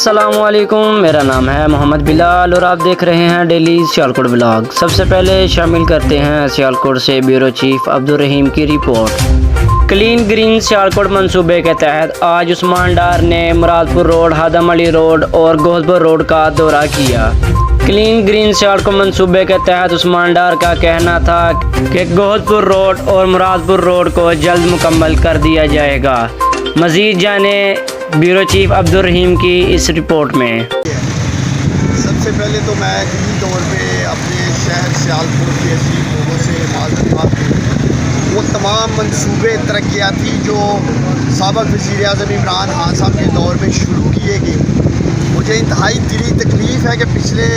السلام علیکم، میرا نام ہے محمد بلال اور آپ دیکھ رہے ہیں ڈیلی سیالکوٹ بلاگ۔ سب سے پہلے شامل کرتے ہیں سیالکوٹ سے بیورو چیف عبدالرحیم کی رپورٹ۔ کلین گرین سیالکوٹ منصوبے کے تحت آج عثمان ڈار نے مرادپور روڈ، ہادم علی روڈ اور گوہدپور روڈ کا دورہ کیا۔ کلین گرین سیالکوٹ منصوبے کے تحت عثمان ڈار کا کہنا تھا کہ گوہدپور روڈ اور مرادپور روڈ کو جلد مکمل کر دیا جائے گا۔ مزید جانیں بیورو چیف عبدالرحیم کی اس رپورٹ میں۔ سب سے پہلے تو میں دینی طور پہ اپنے شہر سیالکوٹ کے عزیز لوگوں سے معذرت خواہ ہوں۔ وہ تمام منصوبے ترقیاتی جو سابق وزیر اعظم عمران خان صاحب کے دور میں شروع کیے گئے، مجھے انتہائی دلی تکلیف ہے کہ پچھلے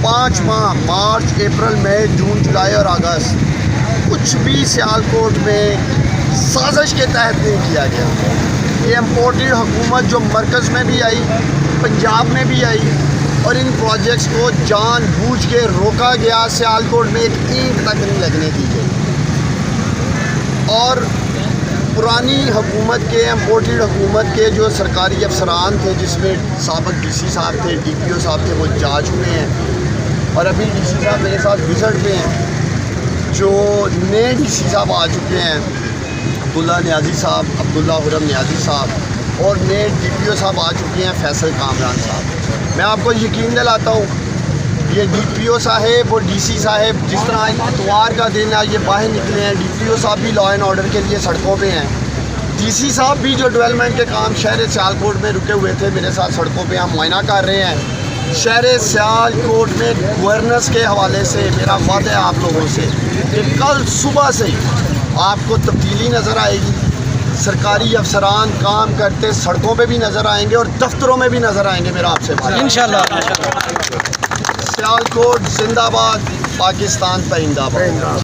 5 ماہ مارچ، اپریل، مئی، جون، جولائی اور اگست کچھ بھی سیالکوٹ میں سازش کے تحت نہیں کیا گیا۔ یہ امپورٹڈ حکومت جو مرکز میں بھی آئی، پنجاب میں بھی آئی، اور ان پروجیکٹس کو جان بوجھ کے روکا گیا، سیالکوٹ میں ایک اینٹ تک نہیں لگنے دی گئی۔ اور پرانی حکومت کے، امپورٹڈ حکومت کے جو سرکاری افسران تھے، جس میں سابق ڈی سی صاحب تھے، ڈی پی او صاحب تھے، وہ جا چکے ہیں اور ابھی ڈی سی صاحب میرے ساتھ وزٹ پہ ہیں۔ جو نئے ڈی سی صاحب آ چکے ہیں، عبداللہ نیازی صاحب، عبداللہ حرم نیازی صاحب، اور نئے ڈی پی او صاحب آ چکے ہیں، فیصل کامران صاحب۔ میں آپ کو یقین دلاتا ہوں، یہ ڈی پی او صاحب اور ڈی سی صاحب جس طرح اتوار کا دن ہے یہ باہر نکلے ہیں، ڈی پی او صاحب بھی لا اینڈ آرڈر کے لیے سڑکوں پہ ہیں، ڈی سی صاحب بھی جو ڈیولپمنٹ کے کام شہر سیالکوٹ میں رکے ہوئے تھے، میرے ساتھ سڑکوں پہ ہم معائنہ کر رہے ہیں۔ شہر سیالکوٹ میں گورننس کے حوالے سے میرا وعدہ ہے آپ لوگوں سے کہ کل صبح سے آپ کو تبدیلی نظر آئے گی۔ سرکاری افسران کام کرتے سڑکوں پہ بھی نظر آئیں گے اور دفتروں میں بھی نظر آئیں گے، میرا آپ سے وعدہ ہے۔ انشاءاللہ۔ سیالکوٹ زندہ باد، پاکستان پرندہ باد۔